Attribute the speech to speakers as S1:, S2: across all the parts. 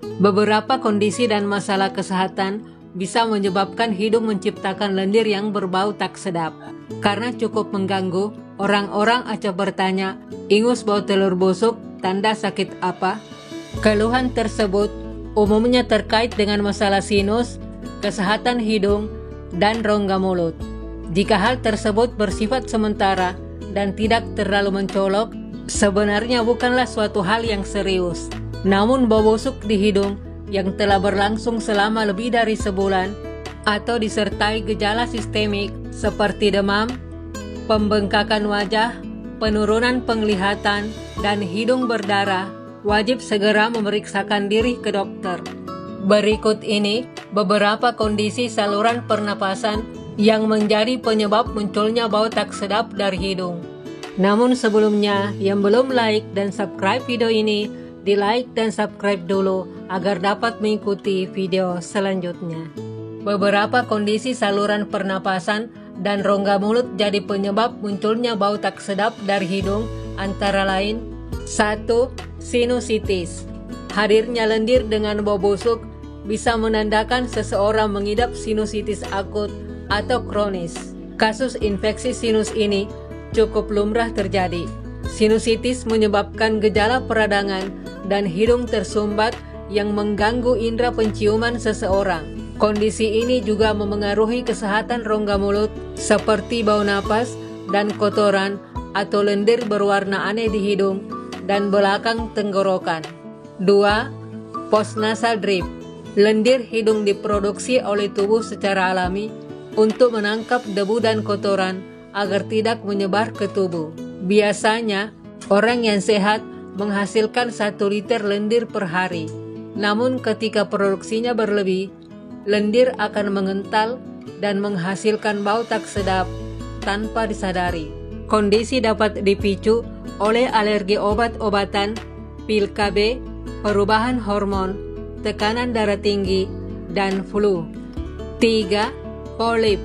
S1: Beberapa kondisi dan masalah kesehatan bisa menyebabkan hidung menciptakan lendir yang berbau tak sedap. Karena cukup mengganggu, orang-orang acap bertanya, ingus bau telur busuk, tanda sakit apa? Keluhan tersebut umumnya terkait dengan masalah sinus, kesehatan hidung, dan rongga mulut. Jika hal tersebut bersifat sementara dan tidak terlalu mencolok, sebenarnya bukanlah suatu hal yang serius. Namun bau busuk di hidung yang telah berlangsung selama lebih dari sebulan atau disertai gejala sistemik seperti demam, pembengkakan wajah, penurunan penglihatan, dan hidung berdarah, wajib segera memeriksakan diri ke dokter. Berikut ini beberapa kondisi saluran pernapasan yang menjadi penyebab munculnya bau tak sedap dari hidung. Namun sebelumnya, yang belum like dan subscribe video ini, di like dan subscribe dulu agar dapat mengikuti video selanjutnya. Beberapa kondisi saluran pernapasan dan rongga mulut jadi penyebab munculnya bau tak sedap dari hidung, antara lain 1. Sinusitis. Hadirnya lendir dengan bau busuk bisa menandakan seseorang mengidap sinusitis akut atau kronis. Kasus infeksi sinus ini cukup lumrah terjadi. Sinusitis menyebabkan gejala peradangan dan hidung tersumbat yang mengganggu indera penciuman seseorang. Kondisi ini juga memengaruhi kesehatan rongga mulut seperti bau napas dan kotoran atau lendir berwarna aneh di hidung dan belakang tenggorokan. 2. Postnasal drip. Lendir hidung diproduksi oleh tubuh secara alami untuk menangkap debu dan kotoran agar tidak menyebar ke tubuh. Biasanya, orang yang sehat menghasilkan 1 liter lendir per hari. Namun ketika produksinya berlebih, lendir akan mengental dan menghasilkan bau tak sedap tanpa disadari. Kondisi dapat dipicu oleh alergi obat-obatan, pil KB, perubahan hormon, tekanan darah tinggi, dan flu. 3. Polip.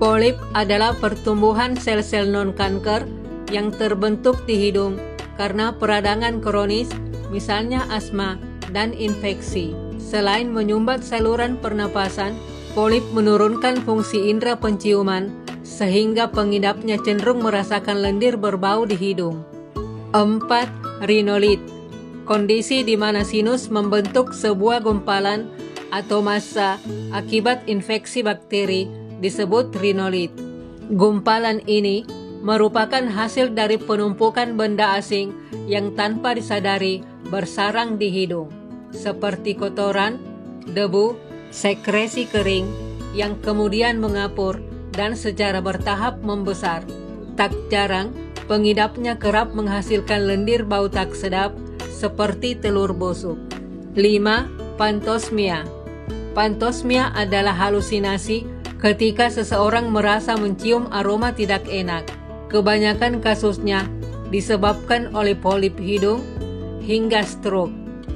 S1: Polip adalah pertumbuhan sel-sel non-kanker yang terbentuk di hidung karena peradangan kronis, misalnya asma dan infeksi. Selain menyumbat saluran pernapasan, polip menurunkan fungsi indera penciuman sehingga pengidapnya cenderung merasakan lendir berbau di hidung. 4. Rinolit. Kondisi di mana sinus membentuk sebuah gumpalan atau massa akibat infeksi bakteri disebut rinolit. Gumpalan ini merupakan hasil dari penumpukan benda asing yang tanpa disadari bersarang di hidung, seperti kotoran, debu, sekresi kering yang kemudian mengapur dan secara bertahap membesar. Tak jarang, pengidapnya kerap menghasilkan lendir bau tak sedap seperti telur busuk. 5. Pantosmia. Pantosmia adalah halusinasi ketika seseorang merasa mencium aroma tidak enak. Kebanyakan kasusnya disebabkan oleh polip hidung hingga stroke.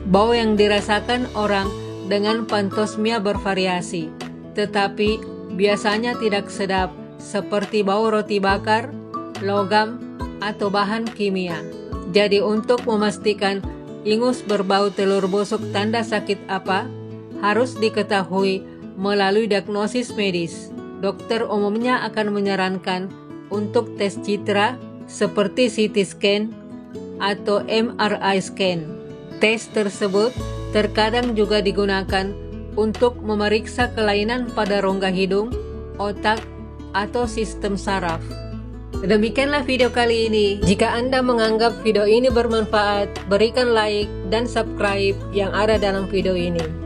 S1: Bau yang dirasakan orang dengan pantosmia bervariasi, tetapi biasanya tidak sedap seperti bau roti bakar, logam, atau bahan kimia. Jadi untuk memastikan ingus berbau telur busuk tanda sakit apa, harus diketahui melalui diagnosis medis. Dokter umumnya akan menyarankan untuk tes citra seperti CT scan atau MRI scan. Tes tersebut terkadang juga digunakan untuk memeriksa kelainan pada rongga hidung, otak, atau sistem saraf. Demikianlah video kali ini. Jika Anda menganggap video ini bermanfaat, berikan like dan subscribe yang ada dalam video ini.